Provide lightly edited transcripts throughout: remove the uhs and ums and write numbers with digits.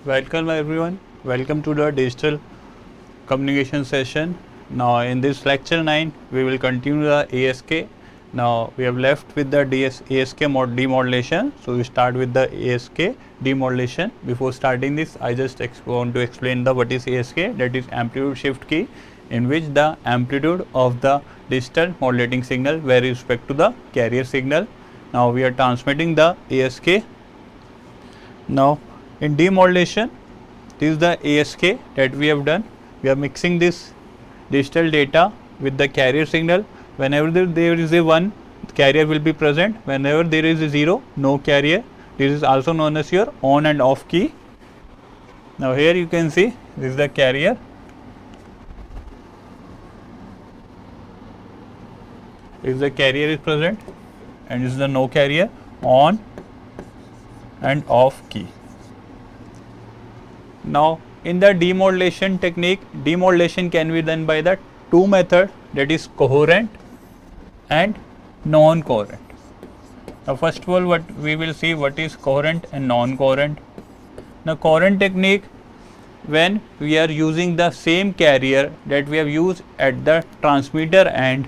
Welcome everyone. Welcome to the digital communication session. Now in this lecture 9 we will continue the ASK. Now we have left with the ASK demodulation. So we start with the ASK demodulation. Before starting this, I just want to explain the what is ASK, that is amplitude shift key, in which the amplitude of the digital modulating signal vary respect to the carrier signal. Now we are transmitting the ASK. Now in demodulation, this is the ASK that we have done. We are mixing this digital data with the carrier signal. Whenever there is a 1, carrier will be present. Whenever there is a 0, no carrier. This is also known as your on and off key. Now here you can see this is the carrier. If the carrier is present, and this is the no carrier, on and off key. Now in the demodulation technique, demodulation can be done by the two methods, that is coherent and non-coherent. Now first of all, what we will see what is coherent and non-coherent. Now coherent technique, when we are using the same carrier that we have used at the transmitter end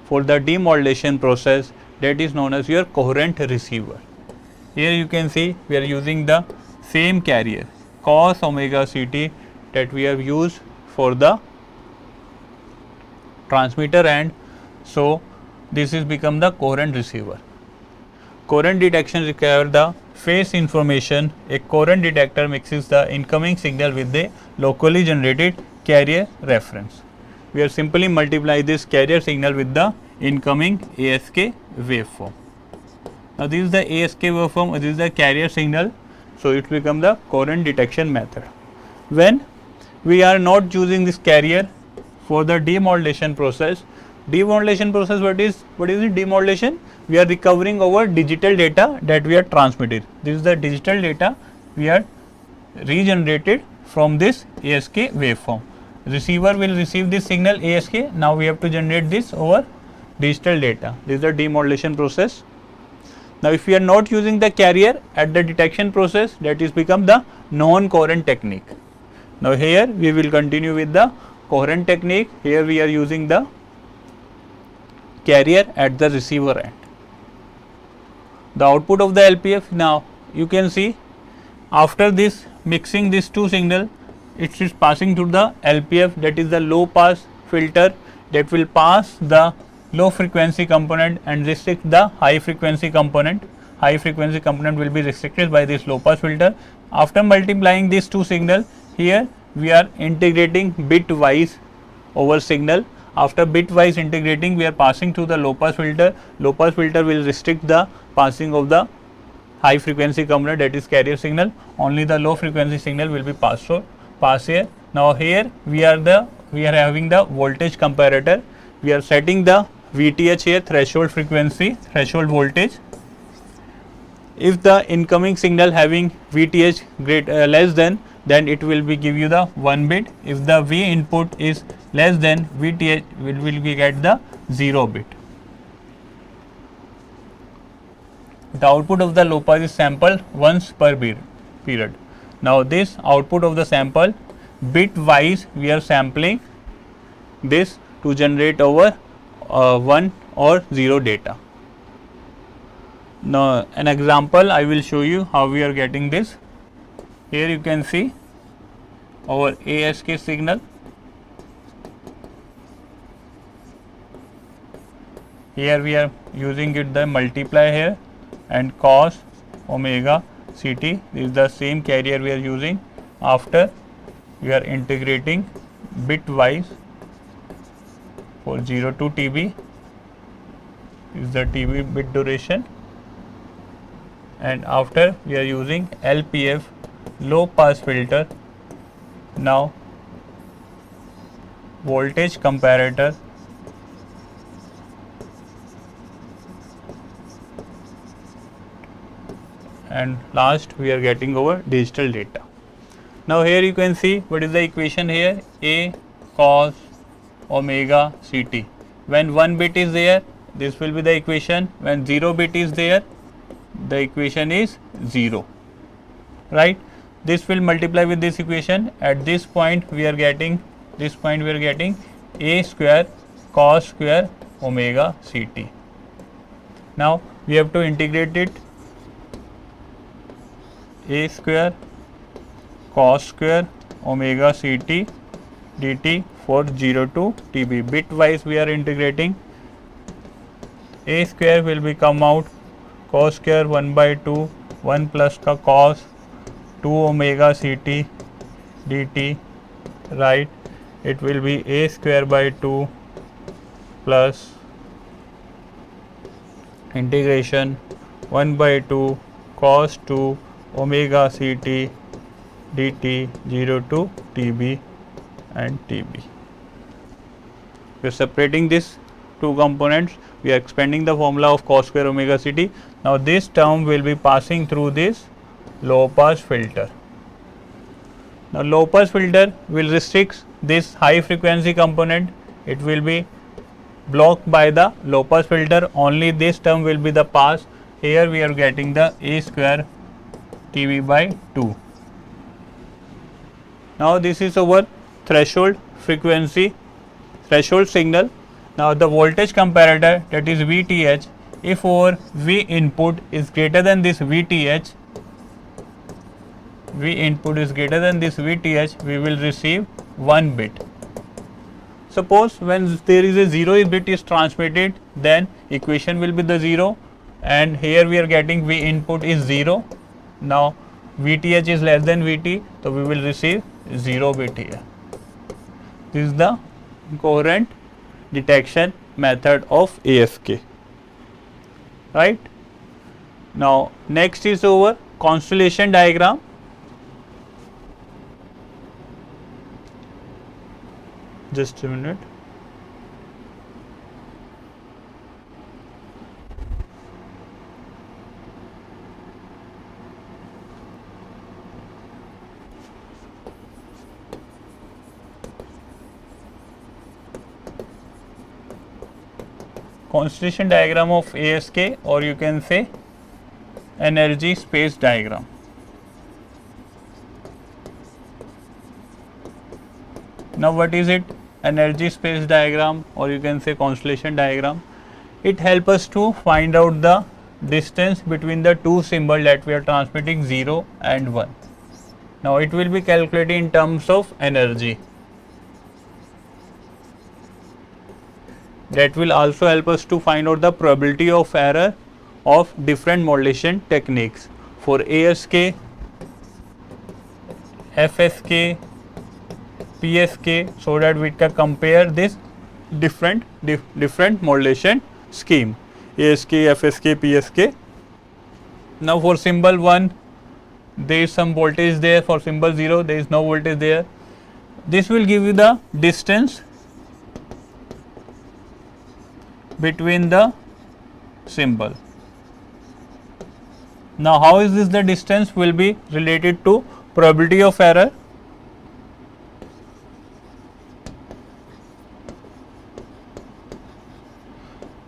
for the demodulation process, that is known as your coherent receiver. Here you can see we are using the same carrier cos omega ct that we have used for the transmitter end. So this is become the coherent receiver. Coherent detection require the phase information. A coherent detector mixes the incoming signal with the locally generated carrier reference. We are simply multiply this carrier signal with the incoming ASK waveform. Now this is the ASK waveform, this is the carrier signal. So it become the coherent detection method. When we are not using this carrier for the demodulation process, what is it demodulation? We are recovering our digital data that we are transmitted. This is the digital data we are regenerated from this ASK waveform. Receiver will receive this signal ASK. Now we have to generate this over digital data. This is the demodulation process. Now if we are not using the carrier at the detection process, that is become the non-coherent technique. Now here we will continue with the coherent technique. Here we are using the carrier at the receiver end. The output of the LPF, now you can see after this mixing these two signal, it is passing to the LPF, that is the low pass filter, that will pass the low frequency component and restrict the high frequency component. High frequency component will be restricted by this low pass filter. After multiplying these two signal, here we are integrating bit wise over signal. After bit wise integrating, we are passing to the low pass filter. Low pass filter will restrict the passing of the high frequency component, that is carrier signal. Only the low frequency signal will be passed. So pass here. Now here we are having the voltage comparator. We are setting the VTH here, threshold frequency, threshold voltage. If the incoming signal having VTH less than, then it will be give you the 1 bit. If the V input is less than VTH, will be get the 0 bit. The output of the low pass is sampled once per period. Now this output of the sample, bit wise we are sampling this to generate our 1 or 0 data. Now an example I will show you how we are getting this. Here you can see our ASK signal. Here we are using it the multiply here and cos omega ct. This is the same carrier we are using. After we are integrating bit wise for 0 to TB is the TB bit duration, and after we are using LPF low pass filter. Now voltage comparator, and last we are getting our digital data. Now here you can see what is the equation here, A cos omega ct. When 1 bit is there, this will be the equation. When 0 bit is there, the equation is 0, right. this will multiply with this equation. At this point we are getting a square cos square omega ct. Now we have to integrate it. A square cos square omega ct dt for 0 to tb. Bitwise we are integrating. A square will be come out cos square 1 by 2 1 plus का cos 2 omega ct dt, right. It will be a square by 2 plus integration 1 by 2 cos 2 omega ct dt 0 to tb and tb. We are separating these two components. We are expanding the formula of cos square omega ct. Now this term will be passing through this low pass filter. Now low pass filter will restrict this high frequency component. It will be blocked by the low pass filter. Only this term will be the pass. Here we are getting the a square tb by 2. Now this is our threshold frequency, threshold signal. Now the voltage comparator, that is VTH, if our V input is greater than this VTH, we will receive 1 bit. Suppose when there is a 0 bit is transmitted, then equation will be the 0, and here we are getting V input is 0. Now VTH is less than VT, so we will receive 0 bit here. This is the coherent detection method of AKGEC, right. Now next is our constellation diagram. Just a minute. Constellation diagram of AKGEC, or you can say energy space diagram. Now what is it? Energy space diagram, or you can say constellation diagram. It helps us to find out the distance between the two symbols that we are transmitting, 0 and 1. Now it will be calculated in terms of energy. That will also help us to find out the probability of error of different modulation techniques for AKGEC, FSK, PSK, so that we can compare this different modulation scheme, AKGEC, FSK, PSK. Now for symbol 1 there is some voltage there, for symbol 0 there is no voltage there. This will give you the distance between the symbol. Now how is this? The distance will be related to probability of error.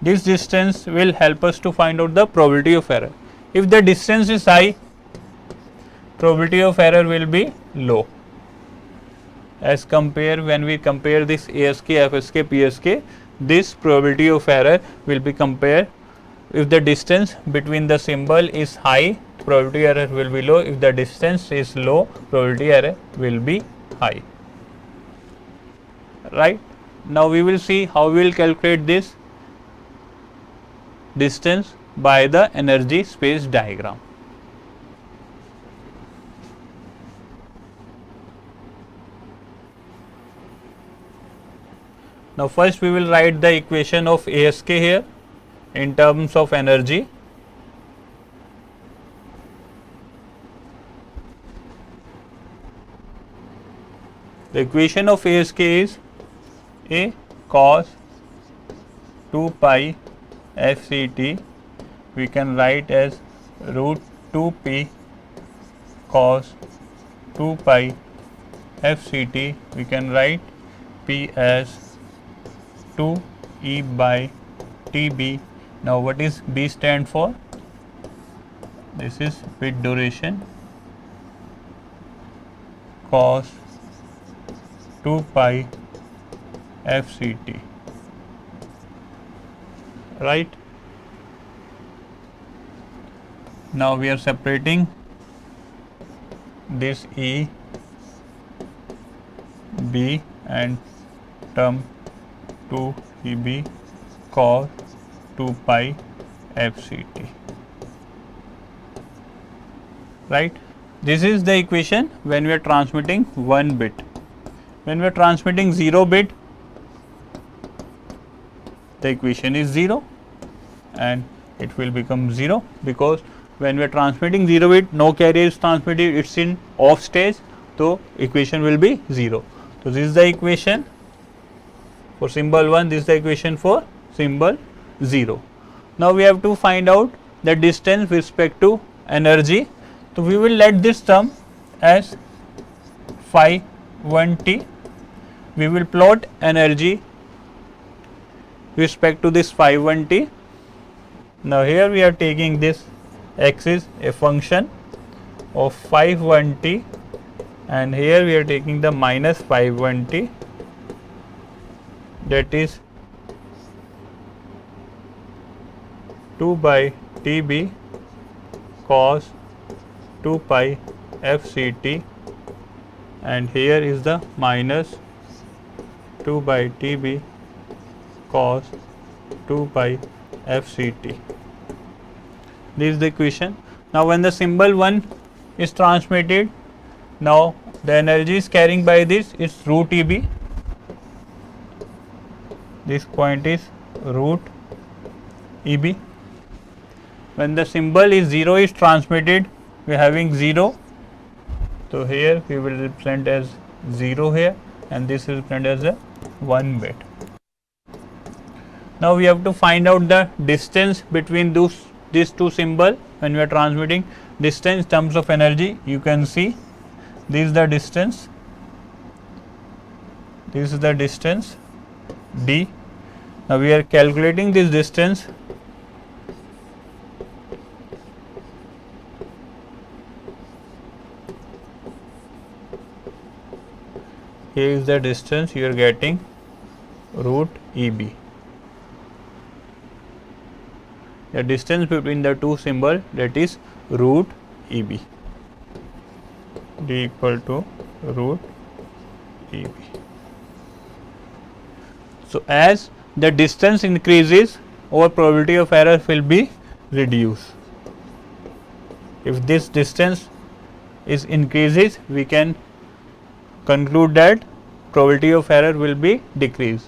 This distance will help us to find out the probability of error. If the distance is high, probability of error will be low. As compare, when we compare this AKGEC, FSK, PSK, this probability of error will be compared. If the distance between the symbol is high, probability error will be low. If the distance is low, probability error will be high, right. Now we will see how we will calculate this distance by the energy space diagram. Now first we will write the equation of AKGEC here in terms of energy. The equation of AKGEC is A cos 2 pi FCT, we can write as root 2p cos 2 pi FCT, we can write P as 2 E by TB. Now what is B stand for? This is bit duration. cos 2 pi FCT, right? Now we are separating this E, B and term 2 EB cos 2 pi FCT, right? This is the equation when we are transmitting 1 bit. When we are transmitting 0 bit, the equation is 0 and it will become 0, because when we are transmitting 0 bit, no carrier is transmitted, it is in off stage, so equation will be 0. So this is the equation for symbol 1, this is the equation for symbol 0. Now we have to find out the distance with respect to energy. So we will let this term as phi 1t. We will plot energy with respect to this phi 1t. Now here we are taking this x is a function of phi 1t, and here we are taking the minus phi 1t, that is 2 by Tb cos 2 pi FCT, and here is the minus 2 by Tb cos 2 pi FCT. This is the equation. Now when the symbol 1 is transmitted, now the energy is carrying by this is root EB. This point is root EB. When the symbol is 0 is transmitted, we are having 0. So here we will represent as 0 here, and this is represented as a 1 bit. Now we have to find out the distance between these two symbols when we are transmitting. Distance in terms of energy, you can see this is the distance, this is the distance d. Now we are calculating this distance. Here is the distance you are getting, root EB. The distance between the two symbols, that is root EB, d equal to root EB. So as the distance increases, our probability of error will be reduced. If this distance is increases, we can conclude that probability of error will be decreased.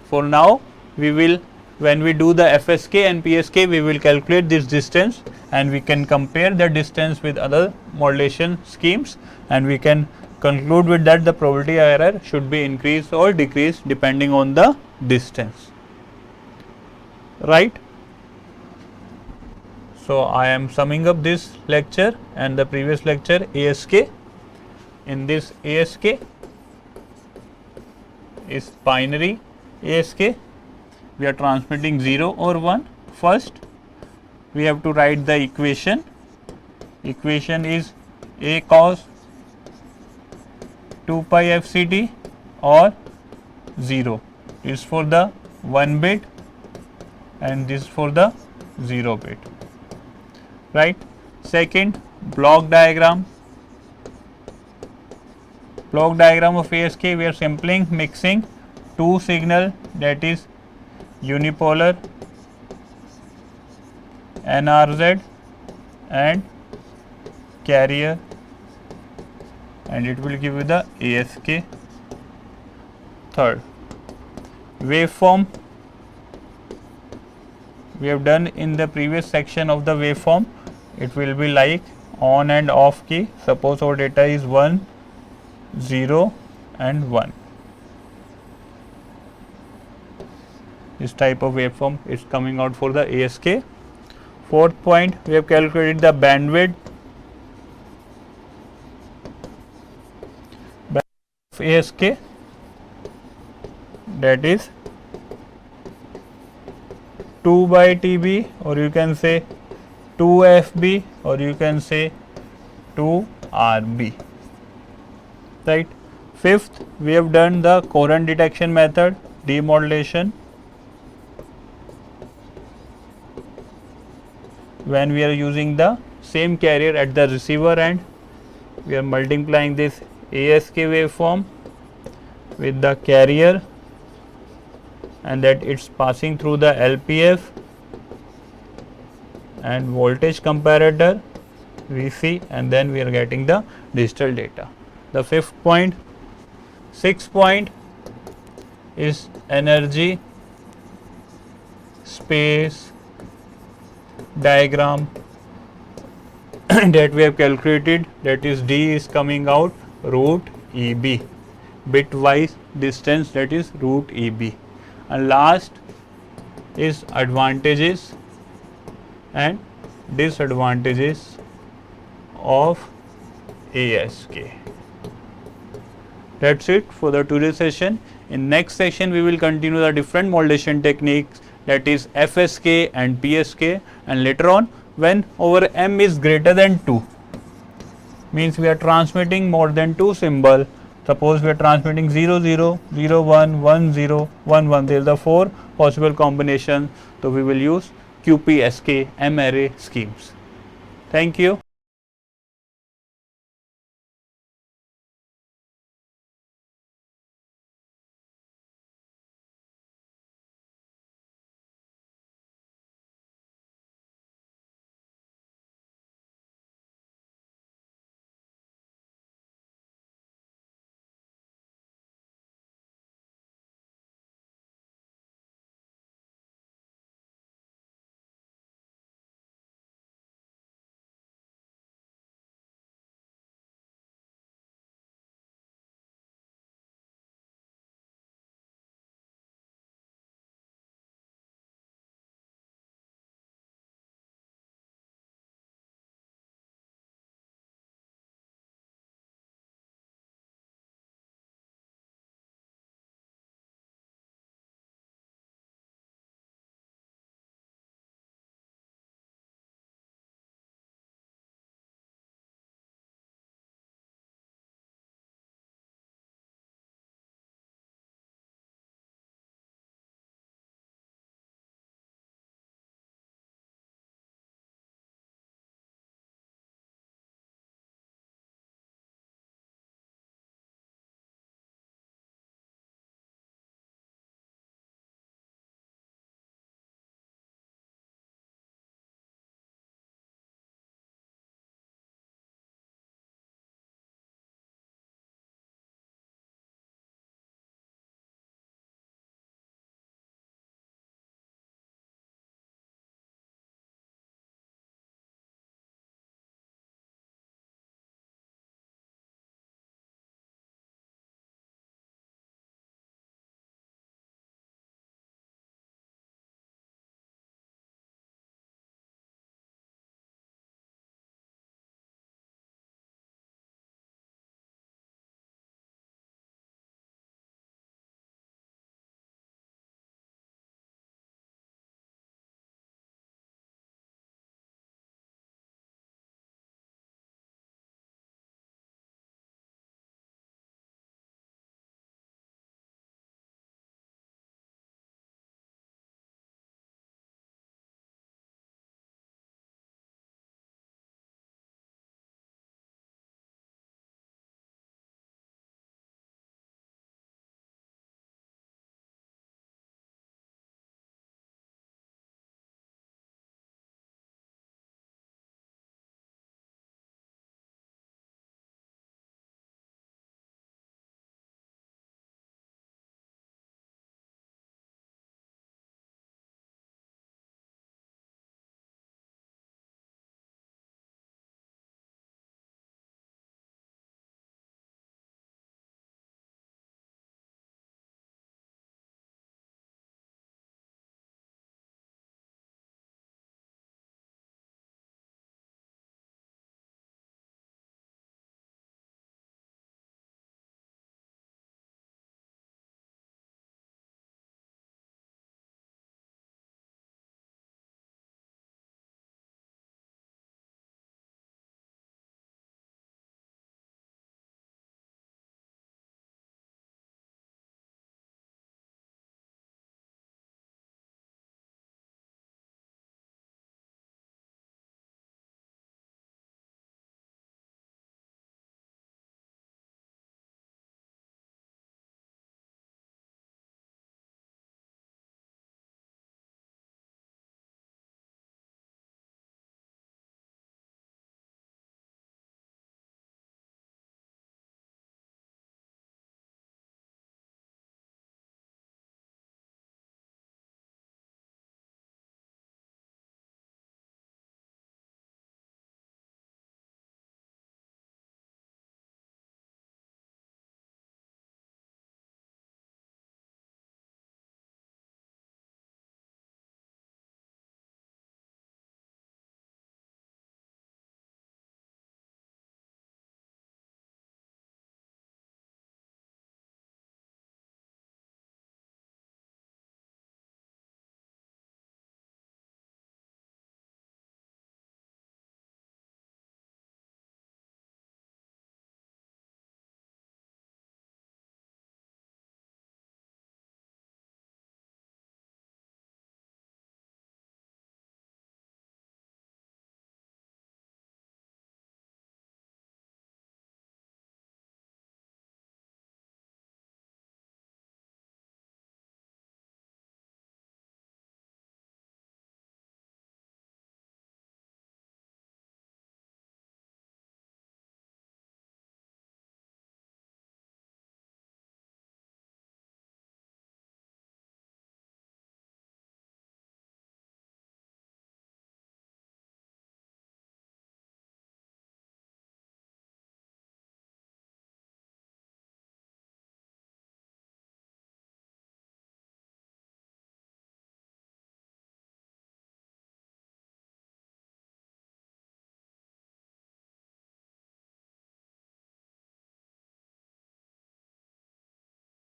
For now, we will, when we do the FSK and PSK, we will calculate this distance, and we can compare the distance with other modulation schemes, and we can conclude with that the probability of error should be increased or decreased depending on the distance, right? So I am summing up this lecture and the previous lecture ASK. In this ASK is binary ASK. We are transmitting 0 or 1. First, we have to write the equation. Equation is A cos 2 pi FCT or 0 is for the 1 bit and this for the 0 bit, right? Second, block diagram. Block diagram of ASK, we are simply mixing two signal, that is unipolar NRZ and carrier, and it will give you the ASK. Third, waveform. We have done in the previous section of the waveform. It will be like on and off key. Suppose our data is 1, 0 and 1. This type of waveform is coming out for the ASK. Fourth point, we have calculated the bandwidth of ASK, that is 2 by TB, or you can say 2 FB, or you can say 2 RB. right. Fifth, we have done the coherent detection method, demodulation, when we are using the same carrier at the receiver end. We are multiplying this ASK waveform with the carrier, and that it's passing through the LPF and voltage comparator VC, and then we are getting the digital data. The fifth point. Sixth point is energy space diagram that we have calculated, that is D is coming out root EB, bitwise distance, that is root EB. And last is advantages and disadvantages of ASK. That's it for the today's session. In next session we will continue the different modulation techniques, that is FSK and PSK, and later on when over M is greater than 2, means we are transmitting more than 2 symbol. Suppose we are transmitting 0 0 0 1 1 0 1 1, there are the 4 possible combinations, so we will use QPSK M array schemes. Thank you.